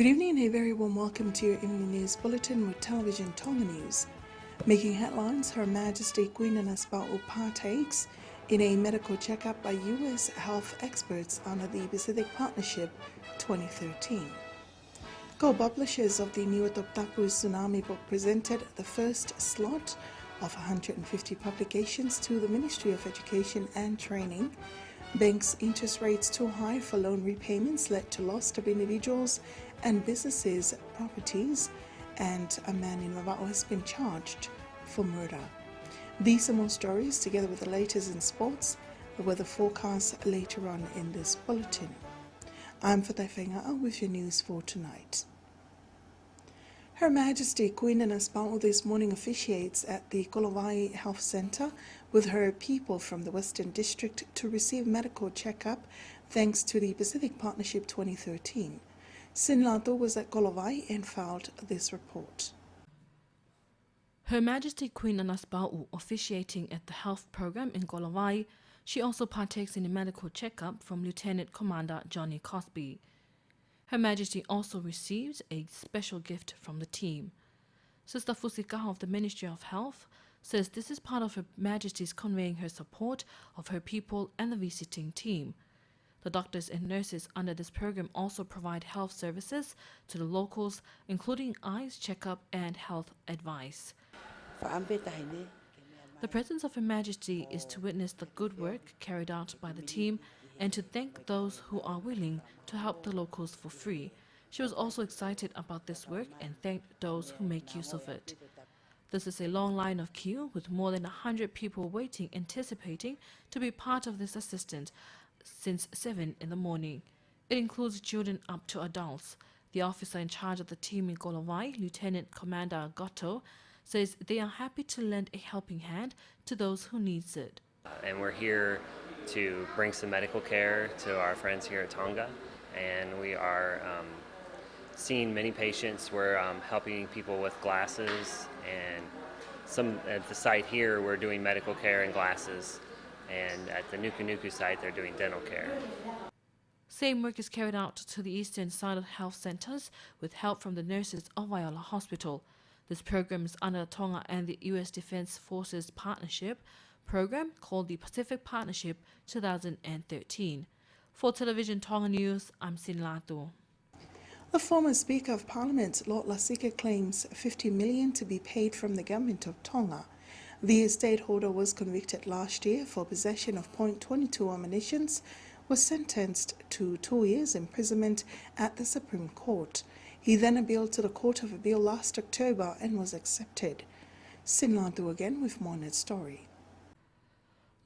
Good evening and a very warm welcome to your evening news bulletin with Television Tonga News. Making headlines, Her Majesty Queen Anasba'u partakes in a medical checkup by U.S. health experts under the Pacific Partnership 2013. Co-publishers of the New Tapu Tsunami Book presented the first slot of 150 publications to the Ministry of Education and Training. Banks' interest rates too high for loan repayments led to loss of individuals and businesses' properties, and a man in Lavao has been charged for murder. These are more stories, together with the latest in sports, the weather forecast later on in this bulletin. I'm Fatai Whainga'a with your news for tonight. Her Majesty Queen Anasba'u this morning officiates at the Kolowai Health Centre with her people from the Western District to receive medical checkup thanks to the Pacific Partnership 2013. Sin Lato was at Kolowai and filed this report. Her Majesty Queen Anasba'u officiating at the health program in Kolowai. She also partakes in a medical checkup from Lieutenant Commander Johnny Cosby. Her Majesty also receives a special gift from the team. Sister Fusikaha of the Ministry of Health says this is part of Her Majesty's conveying her support of her people and the visiting team. The doctors and nurses under this program also provide health services to the locals, including eyes checkup and health advice. The presence of Her Majesty is to witness the good work carried out by the team and to thank those who are willing to help the locals for free. She was also excited about this work and thanked those who make use of it. This is a long line of queue with more than 100 people waiting, anticipating to be part of this assistance since 7 in the morning. It includes children up to adults. The officer in charge of the team in Kolowai, Lieutenant Commander Goto, says they are happy to lend a helping hand to those who needs it. And we're here to bring some medical care to our friends here at Tonga, and we are seeing many patients. We're helping people with glasses, and some at the site here we're doing medical care and glasses, and at the Nuku Nuku site they're doing dental care. Same work is carried out to the eastern side of health centers with help from the nurses of Viola Hospital. This program is under Tonga and the U.S. Defense Forces Partnership program called the Pacific Partnership 2013. For Television Tonga News, I'm Sin Lato. The former Speaker of Parliament, Lord Lasika, claims $50 million to be paid from the government of Tonga. The estate holder was convicted last year for possession of .22 ammunition, was sentenced to 2 years imprisonment at the Supreme Court. He then appealed to the Court of Appeal last October and was accepted. Sin Lato again with more on that story.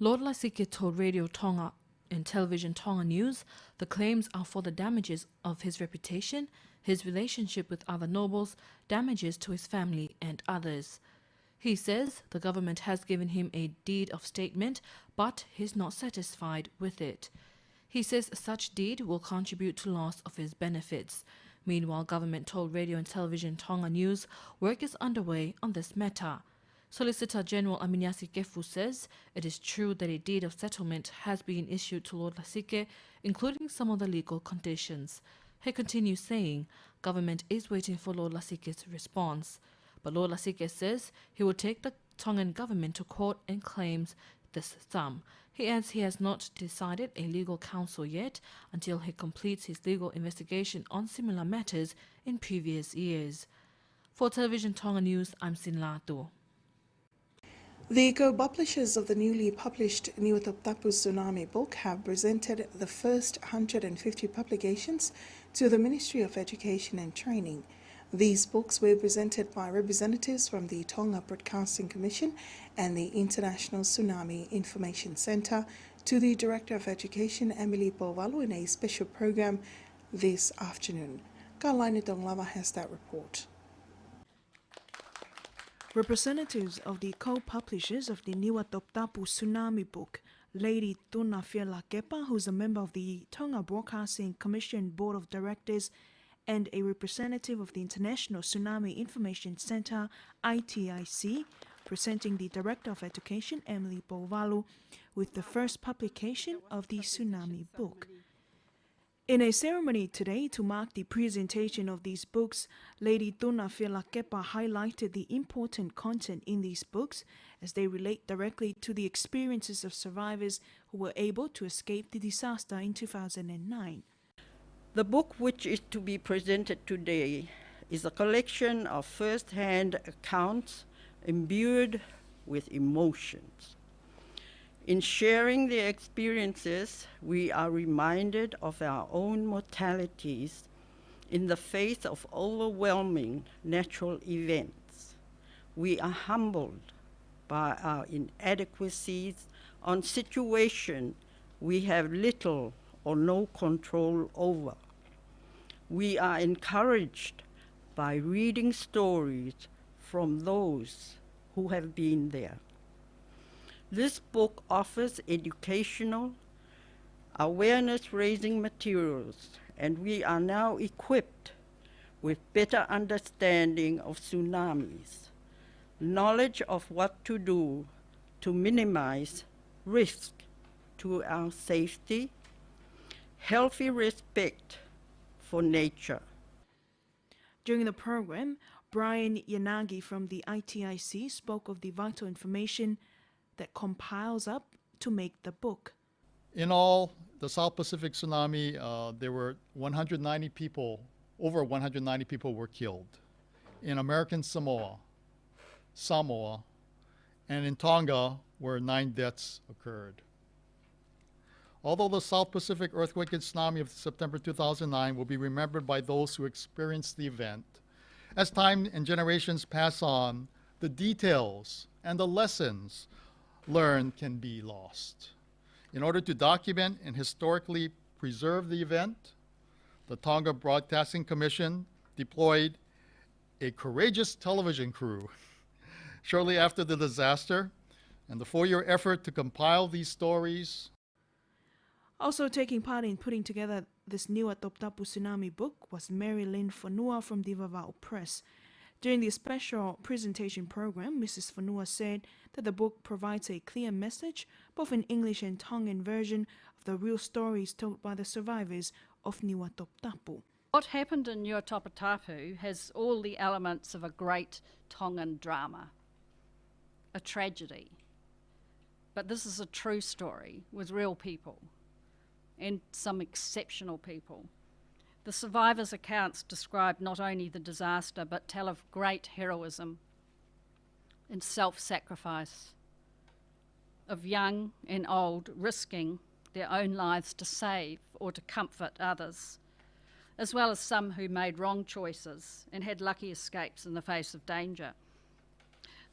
Lord Lasike told Radio Tonga and Television Tonga News the claims are for the damages of his reputation, his relationship with other nobles, damages to his family and others. He says the government has given him a deed of statement, but he's not satisfied with it. He says such deed will contribute to loss of his benefits. Meanwhile, government told Radio and Television Tonga News work is underway on this matter. Solicitor General Aminiasi Kefu says it is true that a deed of settlement has been issued to Lord Lasike, including some of the legal conditions. He continues saying government is waiting for Lord Lasike's response. But Lord Lasike says he will take the Tongan government to court and claims this sum. He adds he has not decided a legal counsel yet until he completes his legal investigation on similar matters in previous years. For Television Tonga News, I'm Sin Lato. The co-publishers of the newly published New Tapu Tsunami Book have presented the first 150 publications to the Ministry of Education and Training. These books were presented by representatives from the Tonga Broadcasting Commission and the International Tsunami Information Centre to the Director of Education, Emily Povalu, in a special program this afternoon. Karlaini Donglava has that report. Representatives of the co-publishers of the New Tapu Tsunami Book, Lady Tuna Fiela Kepa, who is a member of the Tonga Broadcasting Commission Board of Directors, and a representative of the International Tsunami Information Centre, ITIC, presenting the Director of Education, Emily Povalu, with the first publication of the Tsunami Book. In a ceremony today to mark the presentation of these books, Lady Tsunami Book highlighted the important content in these books as they relate directly to the experiences of survivors who were able to escape the disaster in 2009. The book which is to be presented today is a collection of first-hand accounts imbued with emotions. In sharing their experiences, we are reminded of our own mortalities in the face of overwhelming natural events. We are humbled by our inadequacies on situations we have little or no control over. We are encouraged by reading stories from those who have been there. This book offers educational, awareness-raising materials, and we are now equipped with better understanding of tsunamis, knowledge of what to do to minimize risk to our safety, healthy respect for nature. During the program, Brian Yanagi from the ITIC spoke of the vital information that compiles up to make the book. In all, the South Pacific tsunami, there were 190 people, over 190 people were killed. In American Samoa, and in Tonga, where 9 deaths occurred. Although the South Pacific earthquake and tsunami of September 2009 will be remembered by those who experienced the event, as time and generations pass on, the details and the lessons learned can be lost. In order to document and historically preserve the event, the Tonga Broadcasting Commission deployed a courageous television crew shortly after the disaster, and the 4-year effort to compile these stories. Also taking part in putting together this Untitled Tsunami Book was Mary Lynn Fonua from the Vava'o Press. During the special presentation program, Mrs. Fonua said that the book provides a clear message, both in English and Tongan version, of the real stories told by the survivors of Niuatotapu. What happened in Niuatotapu has all the elements of a great Tongan drama, a tragedy. But this is a true story with real people and some exceptional people. The survivors' accounts describe not only the disaster, but tell of great heroism and self-sacrifice, of young and old risking their own lives to save or to comfort others, as well as some who made wrong choices and had lucky escapes in the face of danger.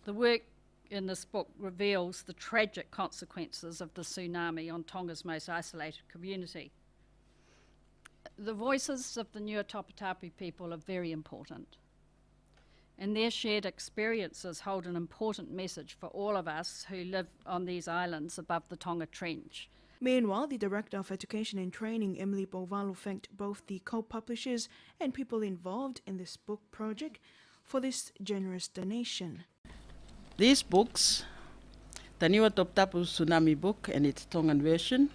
The work in this book reveals the tragic consequences of the tsunami on Tonga's most isolated community. The voices of the Niuatotapu people are very important, and their shared experiences hold an important message for all of us who live on these islands above the Tonga Trench. Meanwhile, the Director of Education and Training, Emily Bovalu, thanked both the co-publishers and people involved in this book project for this generous donation. These books, the Niuatotapu Tsunami Book and its Tongan version,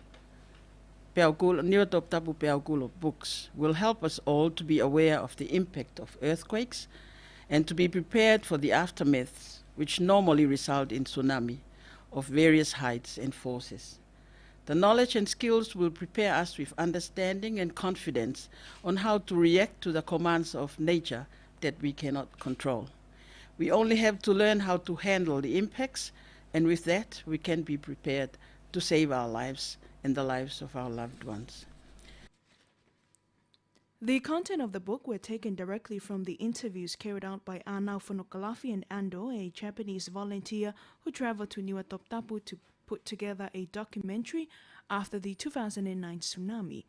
Niuatotapu Peaukulo books, will help us all to be aware of the impact of earthquakes and to be prepared for the aftermaths which normally result in tsunami of various heights and forces. The knowledge and skills will prepare us with understanding and confidence on how to react to the commands of nature that we cannot control. We only have to learn how to handle the impacts, and with that we can be prepared to save our lives and the lives of our loved ones. The content of the book were taken directly from the interviews carried out by Anau Whanokalafi and Ando, a Japanese volunteer who traveled to Niuatotapu to put together a documentary after the 2009 tsunami.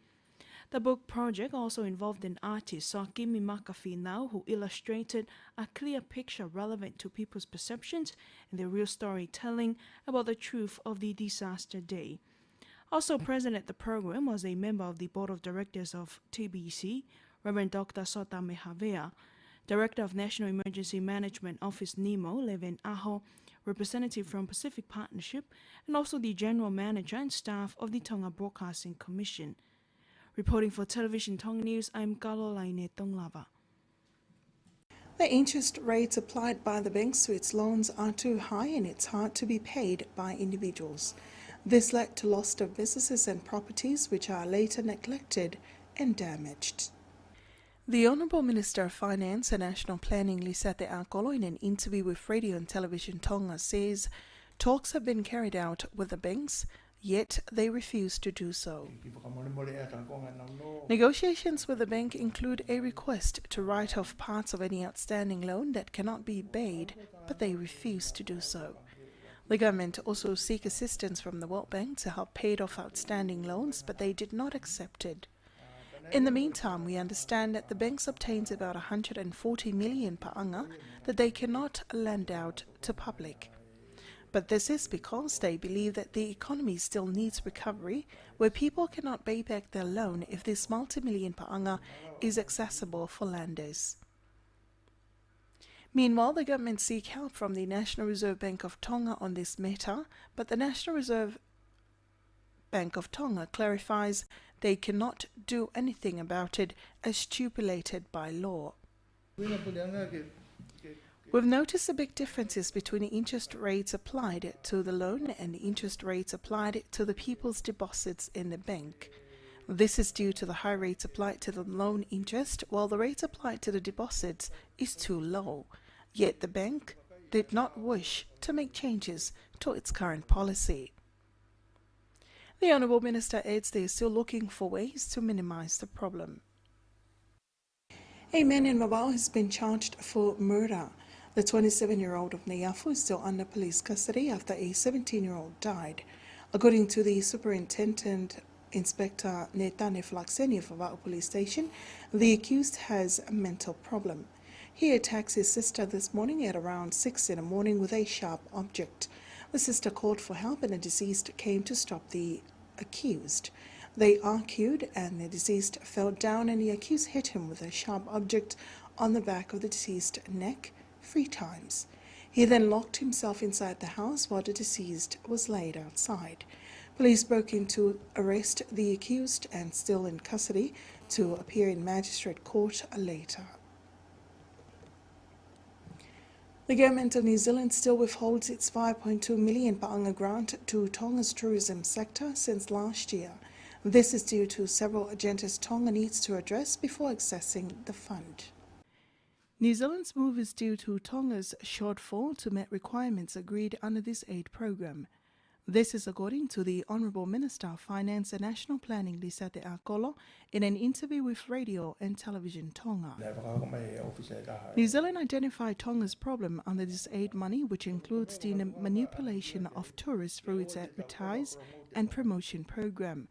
The book project also involved an artist, Sakimi Makafinau, who illustrated a clear picture relevant to people's perceptions and their real storytelling about the truth of the disaster day. Also present at the program was a member of the Board of Directors of TBC, Reverend Dr. Sota Mehavea, Director of National Emergency Management Office NEMO, Leven Aho, representative from Pacific Partnership, and also the General Manager and staff of the Tonga Broadcasting Commission. Reporting for Television Tonga News, I'm Kalolaine Tonglava. The interest rates applied by the banks to its loans are too high and it's hard to be paid by individuals. This led to loss of businesses and properties which are later neglected and damaged. The Honourable Minister of Finance and National Planning, Lisate Akolo, in an interview with Radio and Television Tonga, says talks have been carried out with the banks, yet they refuse to do so. Negotiations with the bank include a request to write off parts of any outstanding loan that cannot be paid, but they refuse to do so. The government also seek assistance from the World Bank to help pay off outstanding loans, but they did not accept it. In the meantime, we understand that the banks obtained about 140 million per anga that they cannot lend out to public. But this is because they believe that the economy still needs recovery, where people cannot pay back their loan if this multi-million per anga is accessible for lenders. Meanwhile, the government seek help from the National Reserve Bank of Tonga on this matter, but the National Reserve Bank of Tonga clarifies they cannot do anything about it as stipulated by law. We've noticed the big differences between the interest rates applied to the loan and the interest rates applied to the people's deposits in the bank. This is due to the high rates applied to the loan interest, while the rates applied to the deposits is too low. Yet the bank did not wish to make changes to its current policy. The Honourable Minister adds they are still looking for ways to minimise the problem. A man in Mabau has been charged for murder. The 27-year-old of Neiafu is still under police custody after a 17-year-old died. According to the Superintendent Inspector Netane Flaxeni of Mabau Police Station, the accused has a mental problem. He attacks his sister this morning at around 6 in the morning with a sharp object. The sister called for help and the deceased came to stop the accused. They argued and the deceased fell down and the accused hit him with a sharp object on the back of the deceased's neck 3 times. He then locked himself inside the house while the deceased was laid outside. Police broke in to arrest the accused and still in custody to appear in magistrate court later. The government of New Zealand still withholds its 5.2 million per anga grant to Tonga's tourism sector since last year. This is due to several agendas Tonga needs to address before accessing the fund. New Zealand's move is due to Tonga's shortfall to meet requirements agreed under this aid program. This is according to the Honourable Minister of Finance and National Planning, Lisate Akolo, in an interview with Radio and Television Tonga. New Zealand identified Tonga's problem under this aid money, which includes the manipulation of tourists through its advertise and promotion program.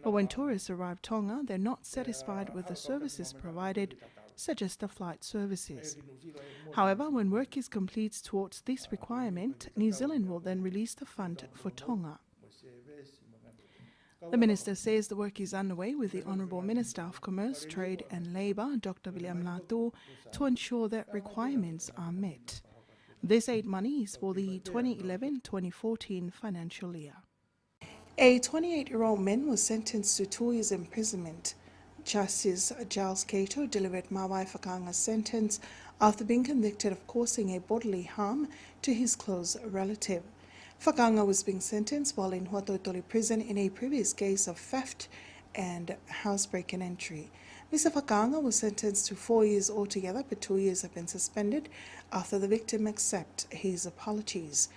But when tourists arrive Tonga, they're not satisfied with the services provided, such as the flight services. However, when work is complete towards this requirement, New Zealand will then release the fund for Tonga. The Minister says the work is underway with the Honourable Minister of Commerce, Trade and Labour, Dr. William Latu, to ensure that requirements are met. This aid money is for the 2011-2014 financial year. A 28-year-old man was sentenced to 2 years imprisonment. Justice Giles Cato delivered Mawai Whakanga's sentence after being convicted of causing a bodily harm to his close relative. Whakanga was being sentenced while in Huatoitoli prison in a previous case of theft and housebreak and entry. Mr. Whakanga was sentenced to 4 years altogether, but 2 years have been suspended after the victim accepts his apologies.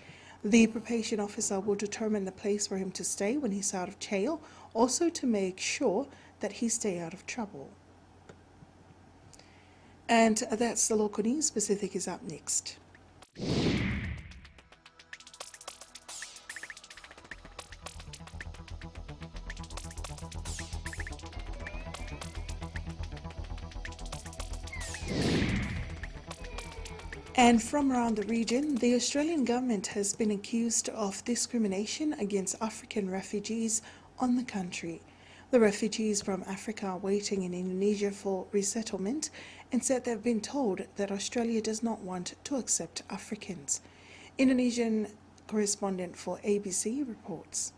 The probation officer will determine the place for him to stay when he's out of jail, also to make sure that he stay out of trouble. And that's the local news. Pacific is up next. And from around the region, the Australian government has been accused of discrimination against African refugees on the country. The refugees from Africa are waiting in Indonesia for resettlement and said they've been told that Australia does not want to accept Africans. Indonesian correspondent for ABC reports.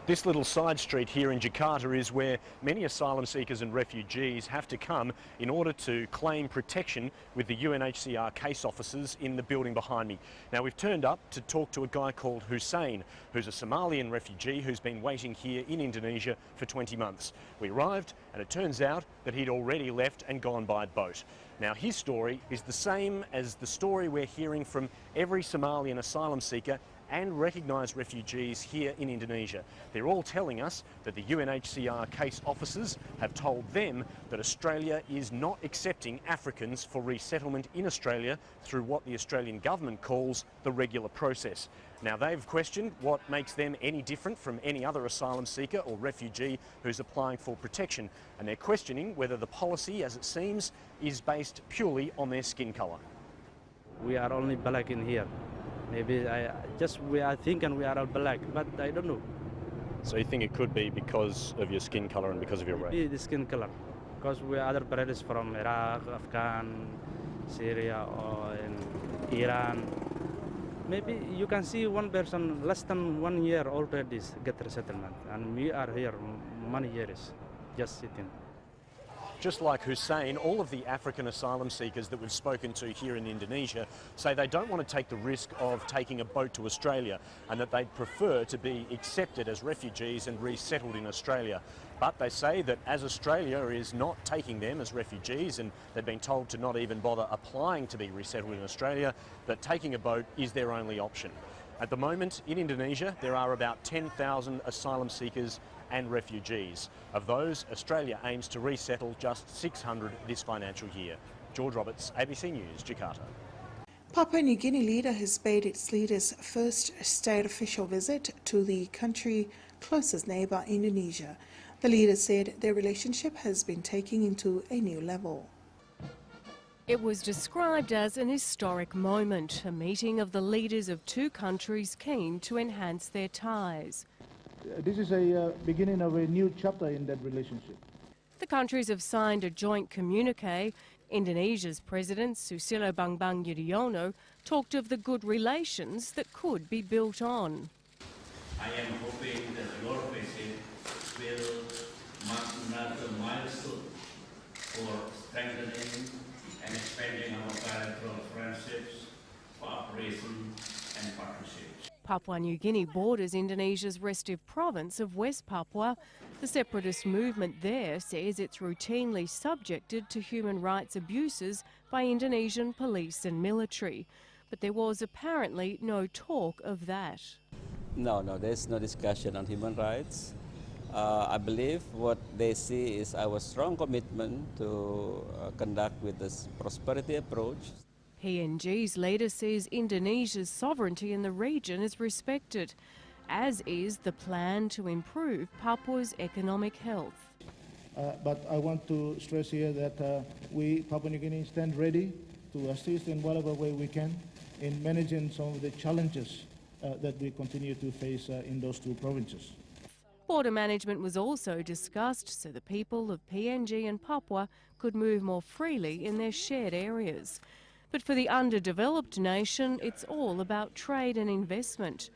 This little side street here in Jakarta is where many asylum seekers and refugees have to come in order to claim protection with the UNHCR case officers in the building behind me. Now, we've turned up to talk to a guy called Hussein, who's a Somalian refugee who's been waiting here in Indonesia for 20 months. We arrived and it turns out that he'd already left and gone by boat. Now, his story is the same as the story we're hearing from every Somalian asylum seeker and recognised refugees here in Indonesia. They're all telling us that the UNHCR case officers have told them that Australia is not accepting Africans for resettlement in Australia through what the Australian government calls the regular process. Now, they've questioned what makes them any different from any other asylum seeker or refugee who's applying for protection, and they're questioning whether the policy, as it seems, is based purely on their skin colour. We are only black in here. Maybe we are thinking we are all black, but I don't know. So you think it could be because of your skin colour and because of your race? Maybe the skin color, because we are other brothers from Iraq, Afghan, Syria, or in Iran. Maybe you can see one person less than 1 year already get resettlement, and we are here many years, just sitting. Just like Hussein, all of the African asylum seekers that we've spoken to here in Indonesia say they don't want to take the risk of taking a boat to Australia and that they'd prefer to be accepted as refugees and resettled in Australia. But they say that as Australia is not taking them as refugees and they've been told to not even bother applying to be resettled in Australia, that taking a boat is their only option. At the moment in Indonesia, there are about 10,000 asylum seekers and refugees. Of those, Australia aims to resettle just 600 this financial year. George Roberts, ABC News, Jakarta. Papua New Guinea leader has paid its leader's first state official visit to the country's closest neighbour, Indonesia. The leader said their relationship has been taking into a new level. It was described as an historic moment, a meeting of the leaders of two countries keen to enhance their ties. This is a beginning of a new chapter in that relationship. The countries have signed a joint communique. Indonesia's President Susilo Bambang Yudhoyono talked of the good relations that could be built on. I am hoping that your visit will mark another milestone for strengthening and expanding our bilateral friendships, cooperation and partnerships. Papua New Guinea borders Indonesia's restive province of West Papua. The separatist movement there says it's routinely subjected to human rights abuses by Indonesian police and military. But there was apparently no talk of that. No, there's no discussion on human rights. I believe what they see is our strong commitment to conduct with this prosperity approach. PNG's leader says Indonesia's sovereignty in the region is respected, as is the plan to improve Papua's economic health. But I want to stress here that we, Papua New Guinea, stand ready to assist in whatever way we can in managing some of the challenges that we continue to face in those two provinces. Border management was also discussed so the people of PNG and Papua could move more freely in their shared areas. But for the underdeveloped nation, it's all about trade and investment.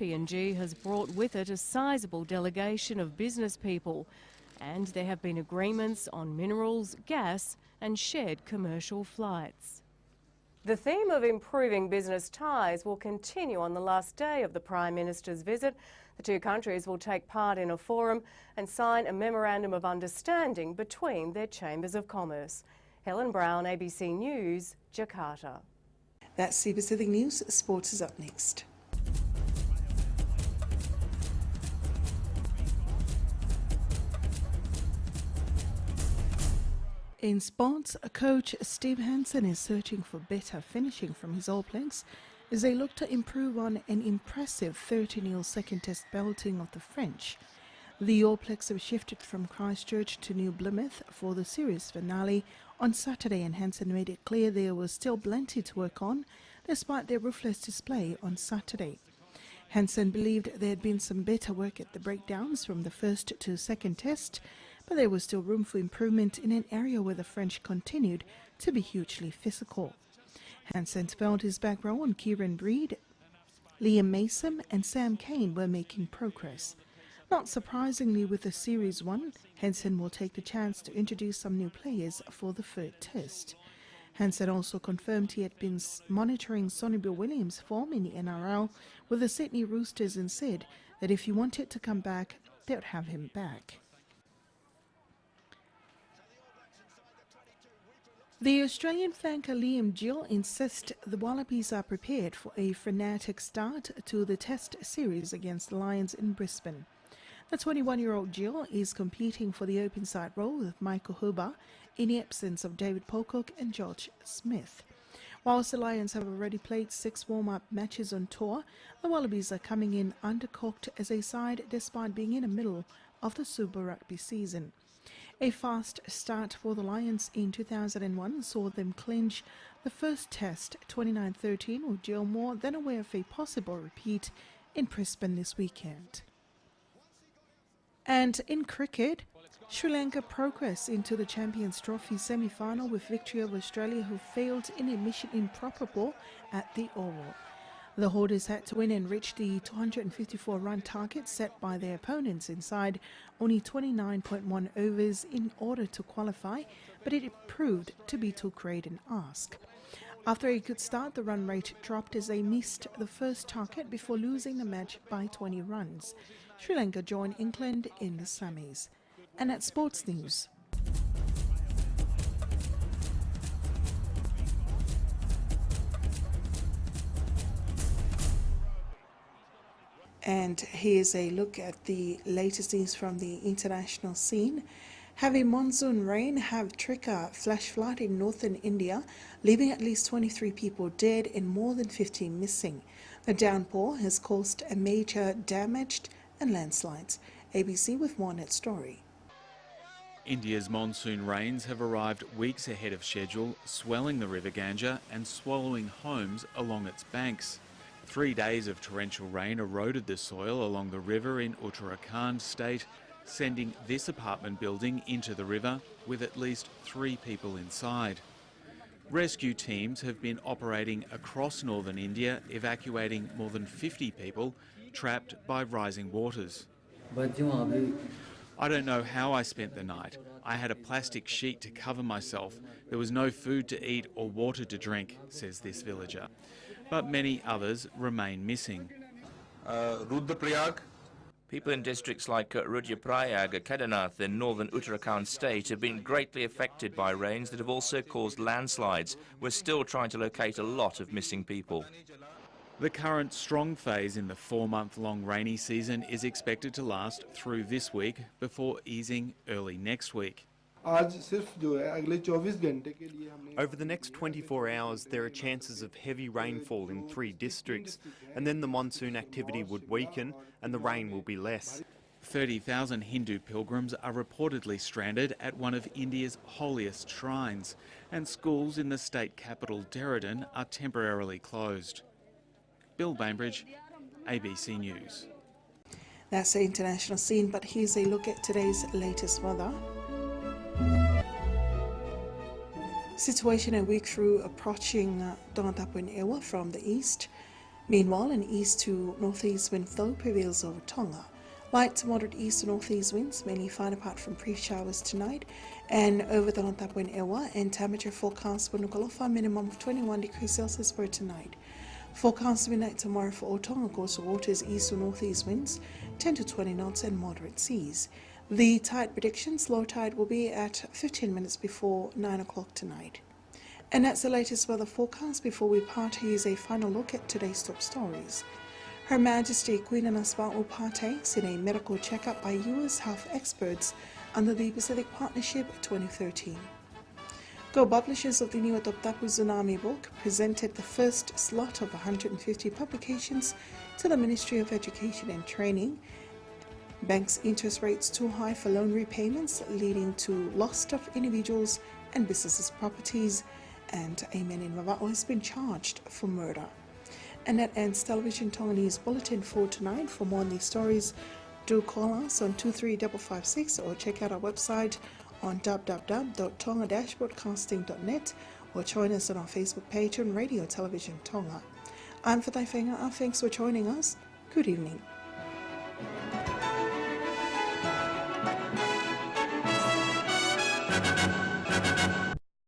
PNG has brought with it a sizable delegation of business people, and there have been agreements on minerals, gas and shared commercial flights. The theme of improving business ties will continue on the last day of the Prime Minister's visit. The two countries will take part in a forum and sign a memorandum of understanding between their chambers of commerce. Helen Brown, ABC News, Jakarta. That's the Pacific News. Sports is up next. In sports, coach Steve Hansen is searching for better finishing from his All Blacks as they look to improve on an impressive 30-0 second test belting of the French. The All Blacks have shifted from Christchurch to New Plymouth for the series finale on Saturday, and Hansen made it clear there was still plenty to work on despite their ruthless display on Saturday. Hansen believed there had been some better work at the breakdowns from the first to second test, but there was still room for improvement in an area where the French continued to be hugely physical. Hansen felt his back row on Kieran Breed, Liam Mason and Sam Cane were making progress. Not surprisingly, with the Series 1, Henson will take the chance to introduce some new players for the third test. Henson also confirmed he had been monitoring Sonny Bill Williams' form in the NRL with the Sydney Roosters and said that if he wanted to come back, they would have him back. The Australian flanker Liam Gill insists the Wallabies are prepared for a frenetic start to the Test series against the Lions in Brisbane. The 21-year-old Gill is competing for the open side role with Michael Huber in the absence of David Pocock and George Smith. Whilst the Lions have already played 6 warm-up matches on tour, the Wallabies are coming in undercooked as a side despite being in the middle of the Super Rugby season. A fast start for the Lions in 2001 saw them clinch the first test 29-13 with Gill more than aware of a possible repeat in Brisbane this weekend. And in cricket, Sri Lanka progressed into the Champions Trophy semi-final with victory over Australia, who failed in a mission improbable at the Oval. The holders had to win and reach the 254-run target set by their opponents inside only 29.1 overs in order to qualify, but it proved to be too great an ask. After a good start, the run rate dropped as they missed the first target before losing the match by 20 runs. Sri Lanka joined England in the semis. And at sports news. And here's a look at the latest news from the international scene. Heavy monsoon rain have triggered flash flood in northern India, leaving at least 23 people dead and more than 15 missing. The downpour has caused a major damage and landslides. ABC with more on that story. India's monsoon rains have arrived weeks ahead of schedule, swelling the River Ganga and swallowing homes along its banks. 3 days of torrential rain eroded the soil along the river in Uttarakhand state, sending this apartment building into the river with at least 3 people inside. Rescue teams have been operating across northern India, evacuating more than 50 people trapped by rising waters. I don't know how I spent the night. I had a plastic sheet to cover myself. There was no food to eat or water to drink, says this villager. But many others remain missing. People in districts like Rudraprayag, Kedarnath in northern Uttarakhand state have been greatly affected by rains that have also caused landslides. We're still trying to locate a lot of missing people. The current strong phase in the 4-month-long rainy season is expected to last through this week before easing early next week. Over the next 24 hours, there are chances of heavy rainfall in 3 districts, and then the monsoon activity would weaken and the rain will be less. 30,000 Hindu pilgrims are reportedly stranded at one of India's holiest shrines, and schools in the state capital Dehradun are temporarily closed. Bill Bainbridge, ABC News. That's the international scene, but here's a look at today's latest weather. Situation a week through approaching Donatapu Ewa from the east. Meanwhile, an east to northeast wind flow prevails over Tonga. Light to moderate east to northeast winds, mainly fine apart from pre-showers tonight, and over Donatapu Ewa, and temperature forecast for Nuku'alofa minimum of 21 degrees Celsius for tonight. Forecast midnight tomorrow for Tonga coastal waters, east to northeast winds, 10 to 20 knots and moderate seas. The tide predictions, low tide will be at 15 minutes before 9 o'clock tonight. And that's the latest weather forecast. Before we part, here's a final look at today's top stories. Her Majesty Queen Anasba'u partakes in a medical checkup by U.S. health experts under the Pacific Partnership 2013. Go publishers of the new Tsunami Book presented the first slot of 150 publications to the Ministry of Education and Training. Banks' interest rates too high for loan repayments, leading to loss of individuals and businesses' properties, and a man in Vava'o has been charged for murder. And that ends Television Tonga News Bulletin for tonight. For more on these stories, do call us on 23556 or check out our website on www.tonga-broadcasting.net or join us on our Facebook page on Radio Television Tonga. I'm Fatai Whenga. Thanks for joining us. Good evening.